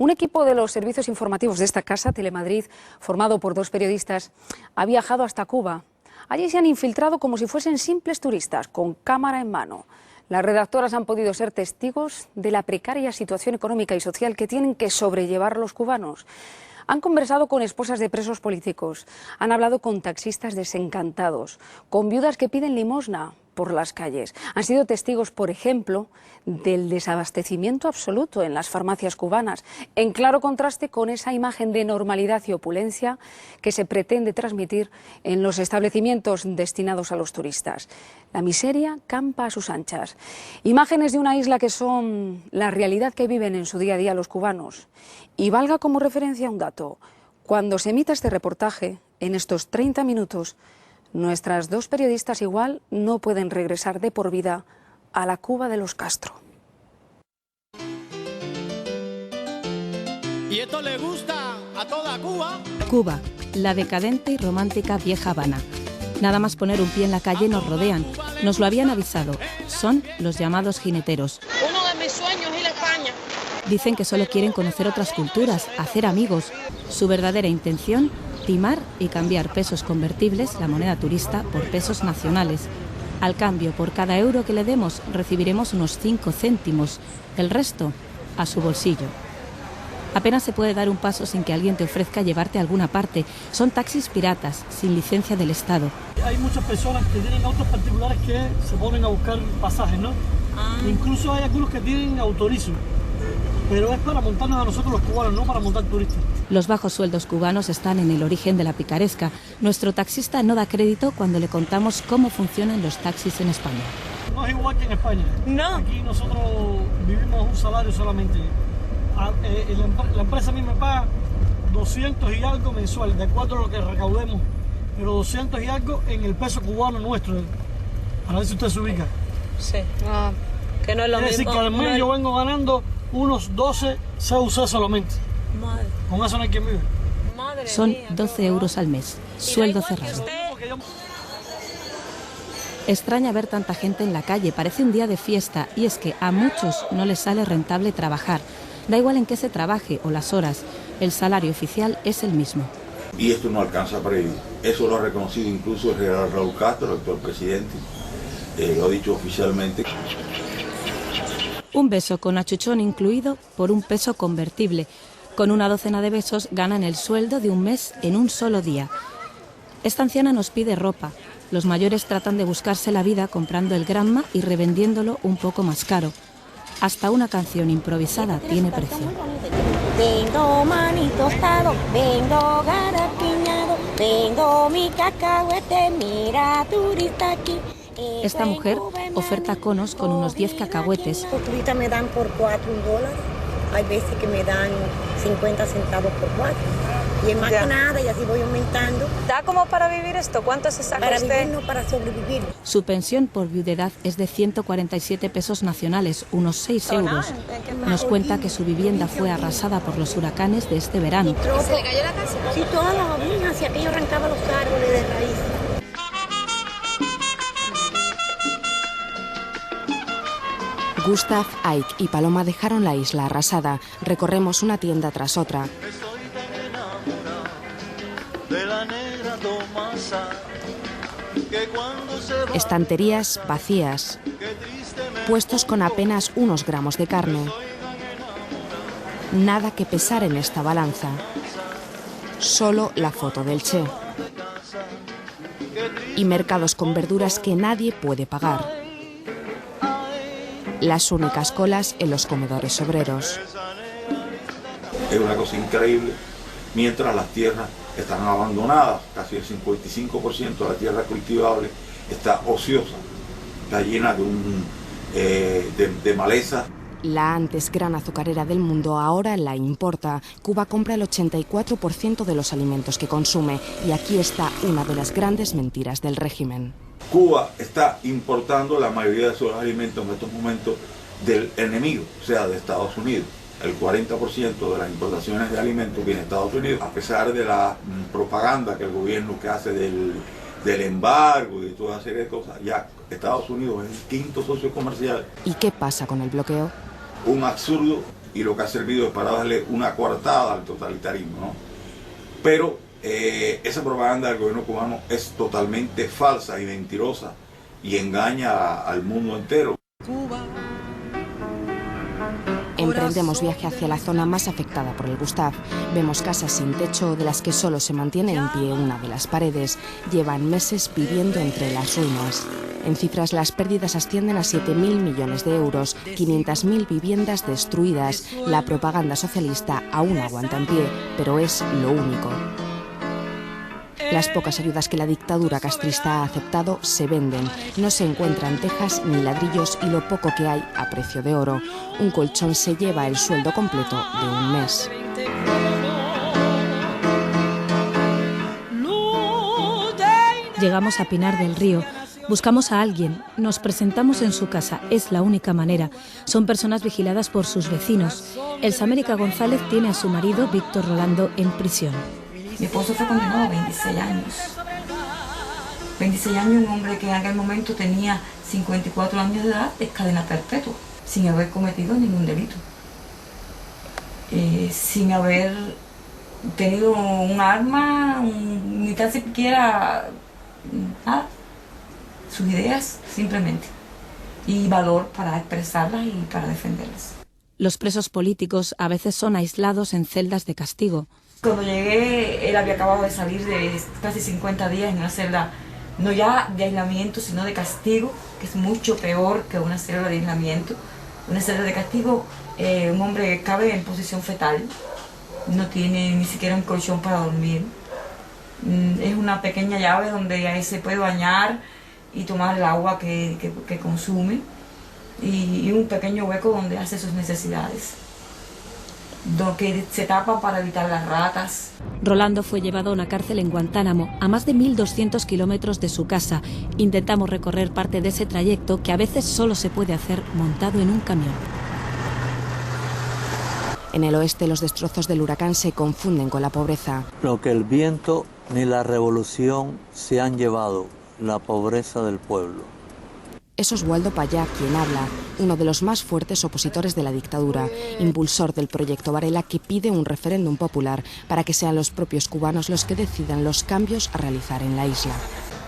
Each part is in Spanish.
Un equipo de los servicios informativos de esta casa, Telemadrid, formado por 2 periodistas, ha viajado hasta Cuba. Allí se han infiltrado como si fuesen simples turistas, con cámara en mano. Las redactoras han podido ser testigos de la precaria situación económica y social que tienen que sobrellevar los cubanos. Han conversado con esposas de presos políticos, han hablado con taxistas desencantados, con viudas que piden limosna por las calles. Han sido testigos, por ejemplo, del desabastecimiento absoluto en las farmacias cubanas, en claro contraste con esa imagen de normalidad y opulencia que se pretende transmitir en los establecimientos destinados a los turistas. La miseria campa a sus anchas. Imágenes de una isla que son la realidad que viven en su día a día los cubanos. Y valga como referencia un dato: cuando se emita este reportaje, en estos 30 minutos, nuestras 2 periodistas igual no pueden regresar de por vida a la Cuba de los Castro. ¿Y esto le gusta a toda Cuba? Cuba, la decadente y romántica vieja Habana. Nada más poner un pie en la calle nos rodean. Nos lo habían avisado. Son los llamados jineteros. Uno de mis sueños es ir a España. Dicen que solo quieren conocer otras culturas, hacer amigos. Su verdadera intención: timar y cambiar pesos convertibles, la moneda turista, por pesos nacionales. Al cambio, por cada euro que le demos, recibiremos unos 5 céntimos. El resto, a su bolsillo. Apenas se puede dar un paso sin que alguien te ofrezca llevarte a alguna parte. Son taxis piratas, sin licencia del Estado. Hay muchas personas que tienen autos particulares que se ponen a buscar pasajes, ¿no? Incluso hay algunos que tienen autorizo. Pero es para montarnos a nosotros los cubanos, no para montar turistas. Los bajos sueldos cubanos están en el origen de la picaresca. Nuestro taxista no da crédito cuando le contamos cómo funcionan los taxis en España. No es igual que en España. No. Aquí nosotros vivimos un salario solamente. La empresa a mí me paga 200 y algo mensuales, de acuerdo a lo que recaudemos. Pero 200 y algo en el peso cubano nuestro. Para ver si usted se ubica. Sí. Que no es lo mismo. Es decir, que al mes yo vengo ganando unos 12 CUC solamente. Madre. Con eso no hay quien vive. Madre Son mía, 12 euros al mes, sueldo cerrado. Extraña ver tanta gente en la calle, parece un día de fiesta, y es que a muchos no les sale rentable trabajar. Da igual en qué se trabaje o las horas, el salario oficial es el mismo. Y esto no alcanza para vivir. Eso lo ha reconocido incluso el general Raúl Castro, el actual presidente. Lo ha dicho oficialmente. Un beso con achuchón incluido por un peso convertible. Con una docena de besos ganan el sueldo de un mes en un solo día. Esta anciana nos pide ropa. Los mayores tratan de buscarse la vida comprando el granma y revendiéndolo un poco más caro. Hasta una canción improvisada tiene precio. Tengo maní tostado, vengo garapiñado, tengo mi cacahuete, mira turista aquí. Esta mujer oferta conos con unos 10 cacahuetes. Los turistas me dan por $4, hay veces que me dan 50 centavos por 4. Y es más que nada, y así voy aumentando. ¿Da como para vivir esto? ¿Cuánto se saca Para usted? vivir, no para sobrevivir. Su pensión por viudedad es de 147 pesos nacionales, unos 6 euros. Nos cuenta que su vivienda fue arrasada por los huracanes de este verano. ¿Se le cayó la casa? Sí, todas las oblinas, y aquello arrancaba los árboles de raíz. Gustav, Ike y Paloma dejaron la isla arrasada. Recorremos una tienda tras otra. Estanterías vacías. Puestos con apenas unos gramos de carne. Nada que pesar en esta balanza. Solo la foto del Che. Y mercados con verduras que nadie puede pagar. Las únicas colas en los comedores obreros. Es una cosa increíble, mientras las tierras están abandonadas, casi el 55% de la tierra cultivable está ociosa, está llena de maleza. La antes gran azucarera del mundo ahora la importa. Cuba compra el 84% de los alimentos que consume, y aquí está una de las grandes mentiras del régimen. Cuba está importando la mayoría de sus alimentos en estos momentos del enemigo, o sea, de Estados Unidos. El 40% de las importaciones de alimentos viene de Estados Unidos, a pesar de la propaganda que el gobierno que hace del embargo y de toda una serie de cosas. Ya Estados Unidos es el 5.º socio comercial. ¿Y qué pasa con el bloqueo? Un absurdo y lo que ha servido es para darle una coartada al totalitarismo, ¿no? Pero esa propaganda del gobierno cubano es totalmente falsa y mentirosa y engaña al mundo entero. Emprendemos viaje hacia la zona más afectada por el Gustav. Vemos casas sin techo de las que solo se mantiene en pie una de las paredes. Llevan meses viviendo entre las ruinas. En cifras, las pérdidas ascienden a 7.000 millones de euros, 500.000 viviendas destruidas. La propaganda socialista aún aguanta en pie, pero es lo único. Las pocas ayudas que la dictadura castrista ha aceptado se venden. No se encuentran tejas ni ladrillos y lo poco que hay a precio de oro. Un colchón se lleva el sueldo completo de un mes. Llegamos a Pinar del Río. Buscamos a alguien, nos presentamos en su casa, es la única manera. Son personas vigiladas por sus vecinos. Elsa América González tiene a su marido, Víctor Rolando, en prisión. Mi esposo fue condenado a 26 años. 26 años, un hombre que en aquel momento tenía 54 años de edad, es cadena perpetua, sin haber cometido ningún delito. Sin haber tenido un arma, ni tan siquiera nada. Sus ideas, simplemente. Y valor para expresarlas y para defenderlas. Los presos políticos a veces son aislados en celdas de castigo. Cuando llegué, él había acabado de salir de casi 50 días en una celda, no ya de aislamiento, sino de castigo, que es mucho peor que una celda de aislamiento. Una celda de castigo, un hombre cabe en posición fetal, no tiene ni siquiera un colchón para dormir. Es una pequeña llave donde ahí se puede bañar y tomar el agua que consume, y un pequeño hueco donde hace sus necesidades, que se tapa para evitar las ratas. Rolando fue llevado a una cárcel en Guantánamo, a más de 1.200 kilómetros de su casa. Intentamos recorrer parte de ese trayecto que a veces solo se puede hacer montado en un camión. En el oeste, los destrozos del huracán se confunden con la pobreza. Lo que el viento ni la revolución se han llevado, la pobreza del pueblo. Es Oswaldo Payá quien habla, uno de los más fuertes opositores de la dictadura, impulsor del proyecto Varela, que pide un referéndum popular para que sean los propios cubanos los que decidan los cambios a realizar en la isla.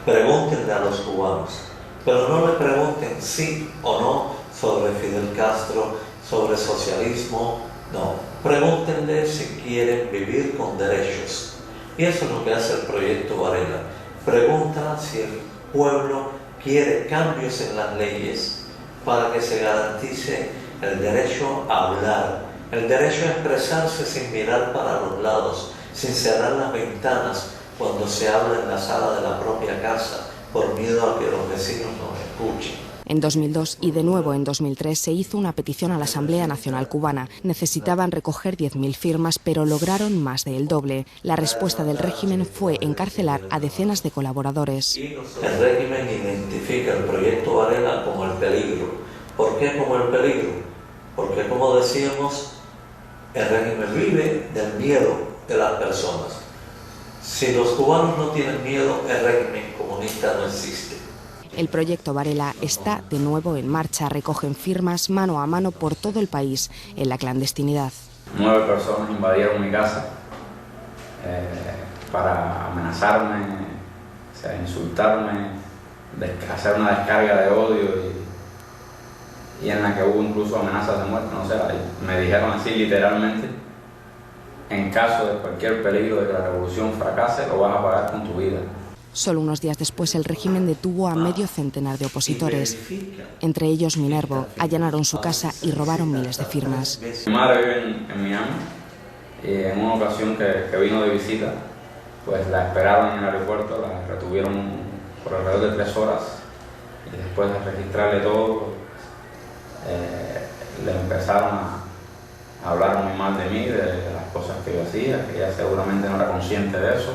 Pregúntenle a los cubanos, pero no le pregunten sí o no sobre Fidel Castro, sobre socialismo, no. Pregúntenle si quieren vivir con derechos. Y eso es lo que hace el proyecto Varela. Pregunta si el pueblo quiere cambios en las leyes para que se garantice el derecho a hablar, el derecho a expresarse sin mirar para los lados, sin cerrar las ventanas cuando se habla en la sala de la propia casa, por miedo a que los vecinos nos escuchen. En 2002 y de nuevo en 2003 se hizo una petición a la Asamblea Nacional Cubana. Necesitaban recoger 10.000 firmas, pero lograron más del doble. La respuesta del régimen fue encarcelar a decenas de colaboradores. El régimen identifica el proyecto Varela como el peligro. ¿Por qué como el peligro? Porque, como decíamos, el régimen vive del miedo de las personas. Si los cubanos no tienen miedo, el régimen comunista no existe. El proyecto Varela está de nuevo en marcha. Recogen firmas mano a mano por todo el país en la clandestinidad. 9 personas invadieron mi casa para amenazarme, o sea, insultarme, hacer una descarga de odio y en la que hubo incluso amenazas de muerte. No sé, me dijeron así literalmente: en caso de cualquier peligro de que la revolución fracase, lo vas a pagar con tu vida. Solo unos días después el régimen detuvo a medio centenar de opositores. Entre ellos Minervo. Allanaron su casa y robaron miles de firmas. Mi madre vive en Miami y en una ocasión que vino de visita, pues la esperaron en el aeropuerto, la retuvieron por alrededor de 3 horas y después de registrarle todo, le empezaron a hablar muy mal de mí, de las cosas que yo hacía, que ella seguramente no era consciente de eso,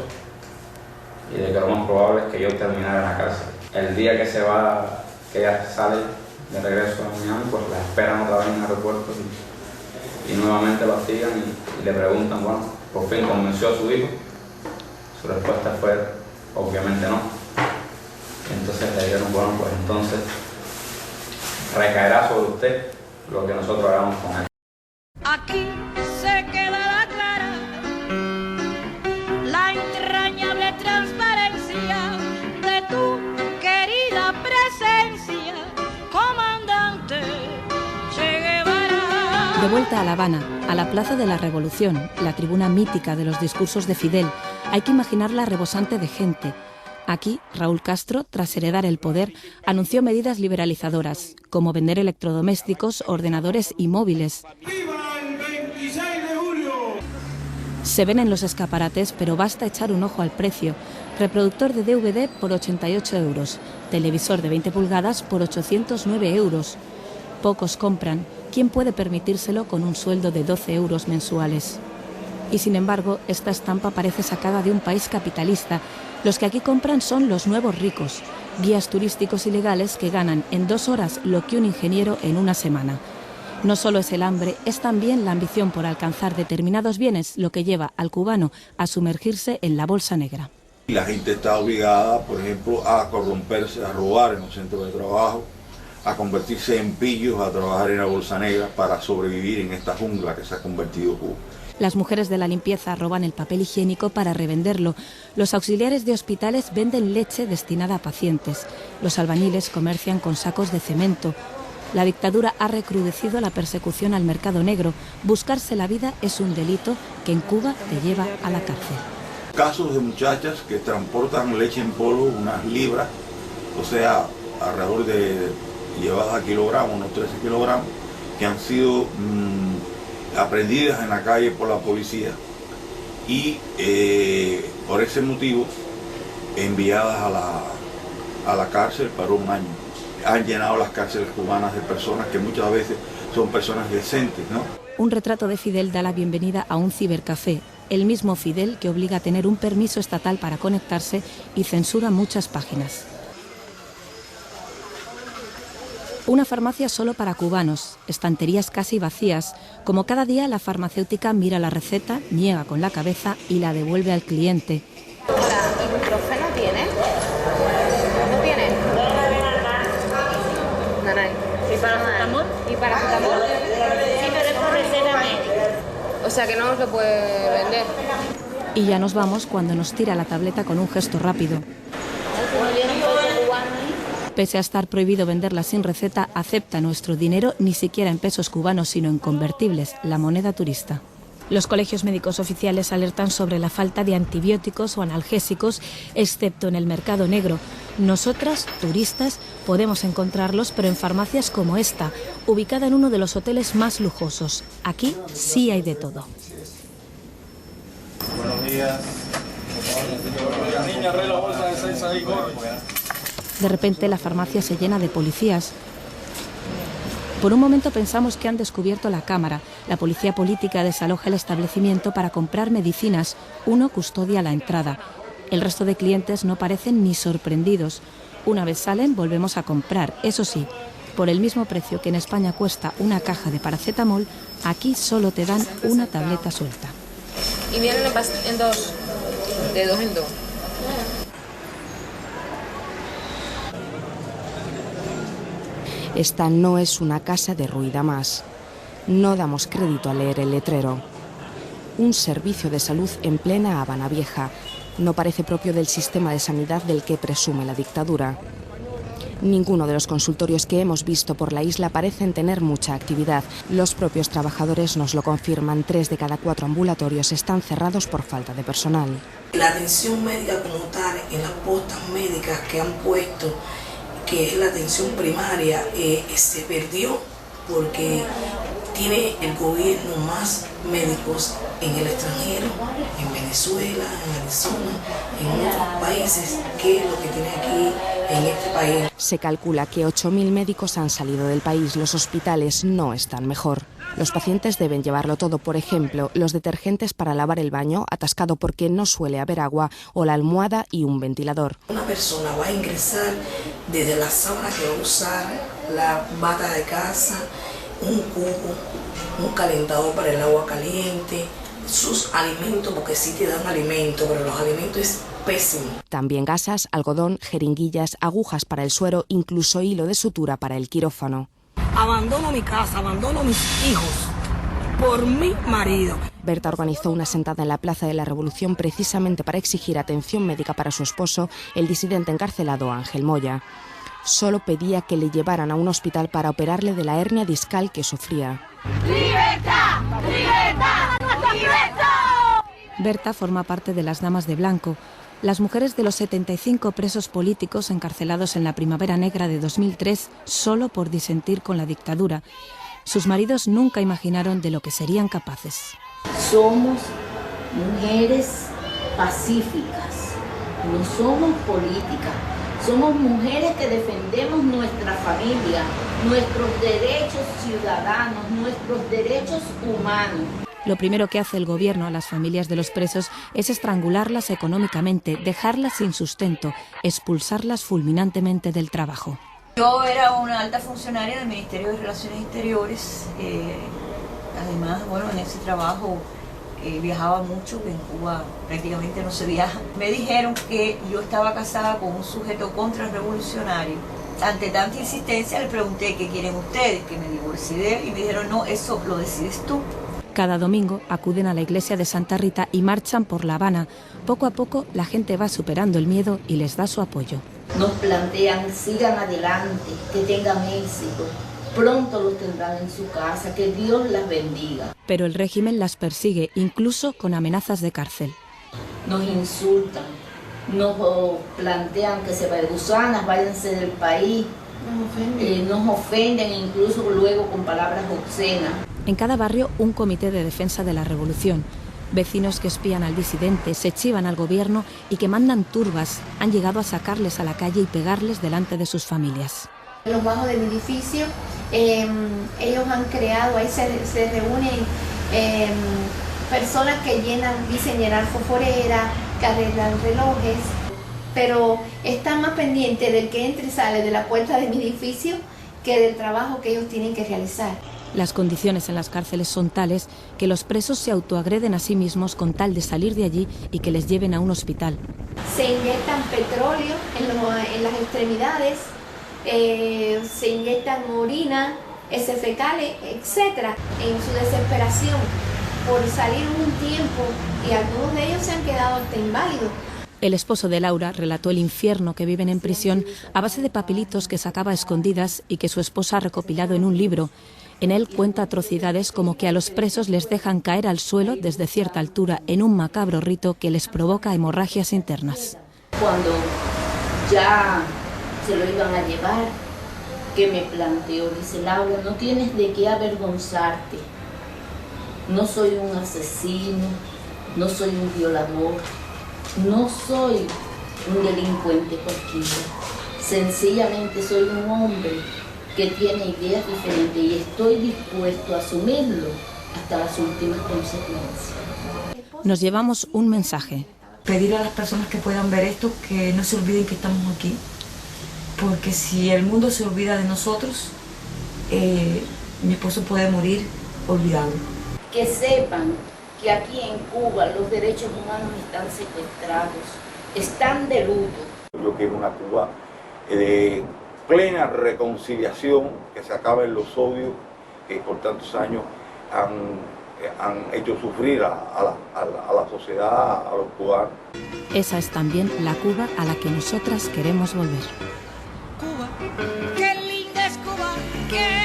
y de que lo más probable es que yo terminara en la cárcel. El día que ella sale de regreso a Miami, pues la esperan otra vez en el aeropuerto y nuevamente lo hostigan y le preguntan, bueno, por fin convenció a su hijo. Su respuesta fue, obviamente no. Entonces le dijeron, bueno, pues entonces recaerá sobre usted lo que nosotros hagamos con él. Aquí se queda clara la entrañable transparencia de tu querida presencia, comandante Che Guevara. De vuelta a La Habana, a la Plaza de la Revolución, la tribuna mítica de los discursos de Fidel, hay que imaginarla rebosante de gente. Aquí, Raúl Castro, tras heredar el poder, anunció medidas liberalizadoras, como vender electrodomésticos, ordenadores y móviles. Se ven en los escaparates, pero basta echar un ojo al precio. Reproductor de DVD por 88 euros, televisor de 20 pulgadas por 809 euros. Pocos compran. ¿Quién puede permitírselo con un sueldo de 12 euros mensuales? Y sin embargo, esta estampa parece sacada de un país capitalista. Los que aquí compran son los nuevos ricos, guías turísticos ilegales que ganan en 2 horas lo que un ingeniero en una semana. No solo es el hambre, es también la ambición por alcanzar determinados bienes lo que lleva al cubano a sumergirse en la bolsa negra. La gente está obligada, por ejemplo, a corromperse, a robar en los centros de trabajo, a convertirse en pillos, a trabajar en la bolsa negra para sobrevivir en esta jungla que se ha convertido Cuba. Las mujeres de la limpieza roban el papel higiénico para revenderlo. Los auxiliares de hospitales venden leche destinada a pacientes. Los albañiles comercian con sacos de cemento. La dictadura ha recrudecido la persecución al mercado negro. Buscarse la vida es un delito que en Cuba te lleva a la cárcel. Casos de muchachas que transportan leche en polvo, unas libras, o sea, alrededor de llevadas a kilogramos, unos 13 kilogramos, que han sido aprendidas en la calle por la policía y por ese motivo enviadas a la cárcel para un año. Han llenado las cárceles cubanas de personas que muchas veces son personas decentes, ¿no? Un retrato de Fidel da la bienvenida a un cibercafé, el mismo Fidel que obliga a tener un permiso estatal para conectarse y censura muchas páginas. Una farmacia solo para cubanos, estanterías casi vacías. Como cada día, la farmacéutica mira la receta, niega con la cabeza y la devuelve al cliente. Hola, ¿ibuprofeno tiene? ¿No tiene? Nanay. ¿Y paracetamol? ¿Y paracetamol? Sí, pero es por receta médica. O sea que no os lo puede vender. Y ya nos vamos cuando nos tira la tableta con un gesto rápido. Pese a estar prohibido venderla sin receta, acepta nuestro dinero ni siquiera en pesos cubanos, sino en convertibles, la moneda turista. Los colegios médicos oficiales alertan sobre la falta de antibióticos o analgésicos, excepto en el mercado negro. Nosotras, turistas, podemos encontrarlos, pero en farmacias como esta, ubicada en uno de los hoteles más lujosos. Aquí sí hay de todo. Buenos días. Niña, la bolsa de 6 ahí, De repente la farmacia se llena de policías. Por un momento pensamos que han descubierto la cámara. La policía política desaloja el establecimiento para comprar medicinas. Uno custodia la entrada. El resto de clientes no parecen ni sorprendidos. Una vez salen, volvemos a comprar. Eso sí, por el mismo precio que en España cuesta una caja de paracetamol, aquí solo te dan una tableta suelta. Y vienen en dos, de 2 en 2. Esta no es una casa derruida más. No damos crédito a leer el letrero. Un servicio de salud en plena Habana Vieja. No parece propio del sistema de sanidad del que presume la dictadura. Ninguno de los consultorios que hemos visto por la isla parecen tener mucha actividad. Los propios trabajadores nos lo confirman. 3 de cada 4 ambulatorios están cerrados por falta de personal. La atención médica como tal, en las postas médicas que han puesto, que es la atención primaria, se perdió porque tiene el gobierno más médicos en el extranjero, en Venezuela, en Arizona, en otros países, que lo que tiene aquí en este país. Se calcula que 8.000 médicos han salido del país. Los hospitales no están mejor. Los pacientes deben llevarlo todo, por ejemplo, los detergentes para lavar el baño, atascado porque no suele haber agua, o la almohada y un ventilador. Una persona va a ingresar desde la sábana que va a usar, la bata de casa, un cubo, un calentador para el agua caliente, sus alimentos, porque sí te dan alimento, pero los alimentos es pésimo. También gasas, algodón, jeringuillas, agujas para el suero, incluso hilo de sutura para el quirófano. Abandono mi casa, abandono mis hijos, por mi marido. Berta organizó una sentada en la Plaza de la Revolución precisamente para exigir atención médica para su esposo, el disidente encarcelado Ángel Moya. Solo pedía que le llevaran a un hospital para operarle de la hernia discal que sufría. ¡Libertad! ¡Libertad! ¡Libertad! Berta forma parte de las Damas de Blanco, las mujeres de los 75 presos políticos encarcelados en la Primavera Negra de 2003 solo por disentir con la dictadura. Sus maridos nunca imaginaron de lo que serían capaces. Somos mujeres pacíficas, no somos políticas, somos mujeres que defendemos nuestra familia, nuestros derechos ciudadanos, nuestros derechos humanos. Lo primero que hace el gobierno a las familias de los presos es estrangularlas económicamente, dejarlas sin sustento, expulsarlas fulminantemente del trabajo. Yo era una alta funcionaria del Ministerio de Relaciones Exteriores, además, bueno, en ese trabajo viajaba mucho, que en Cuba prácticamente no se viaja. Me dijeron que yo estaba casada con un sujeto contrarrevolucionario. Ante tanta insistencia le pregunté qué quieren ustedes, que me divorcie de él, y me dijeron no, eso lo decides tú. Cada domingo acuden a la iglesia de Santa Rita y marchan por La Habana. Poco a poco la gente va superando el miedo y les da su apoyo. Nos plantean, sigan adelante, que tengan éxito. Pronto los tendrán en su casa, que Dios las bendiga. Pero el régimen las persigue, incluso con amenazas de cárcel. Nos insultan, nos plantean que se vayan, gusanas, váyanse del país. Nos ofenden incluso luego con palabras obscenas. En cada barrio un comité de defensa de la revolución. Vecinos que espían al disidente, se chivan al gobierno y que mandan turbas han llegado a sacarles a la calle y pegarles delante de sus familias. En los bajos del edificio ellos han creado, ahí se reúnen personas que dicen llenar fosforera, que arreglan relojes, pero están más pendientes del que entra y sale de la puerta de mi edificio que del trabajo que ellos tienen que realizar. Las condiciones en las cárceles son tales que los presos se autoagreden a sí mismos con tal de salir de allí y que les lleven a un hospital. Se inyectan petróleo en las extremidades, se inyectan orina, heces fecales, etc. En su desesperación por salir un tiempo, y algunos de ellos se han quedado hasta inválidos. El esposo de Laura relató el infierno que viven en prisión a base de papelitos que sacaba a escondidas y que su esposa ha recopilado en un libro. En él cuenta atrocidades como que a los presos les dejan caer al suelo desde cierta altura en un macabro rito que les provoca hemorragias internas. Cuando ya se lo iban a llevar, que me planteó, dice: Laura, no tienes de qué avergonzarte. No soy un asesino, no soy un violador, no soy un delincuente cualquiera. Sencillamente soy un hombre que tiene ideas diferentes y estoy dispuesto a asumirlo hasta las últimas consecuencias. Nos llevamos un mensaje. Pedir a las personas que puedan ver esto que no se olviden que estamos aquí, porque si el mundo se olvida de nosotros, mi esposo puede morir olvidado. Que sepan que aquí en Cuba los derechos humanos están secuestrados, están de luto. Yo quiero una Cuba de plena reconciliación, que se acaben los odios que por tantos años han hecho sufrir a la sociedad, a los cubanos. Esa es también la Cuba a la que nosotras queremos volver. Cuba, qué linda es Cuba, qué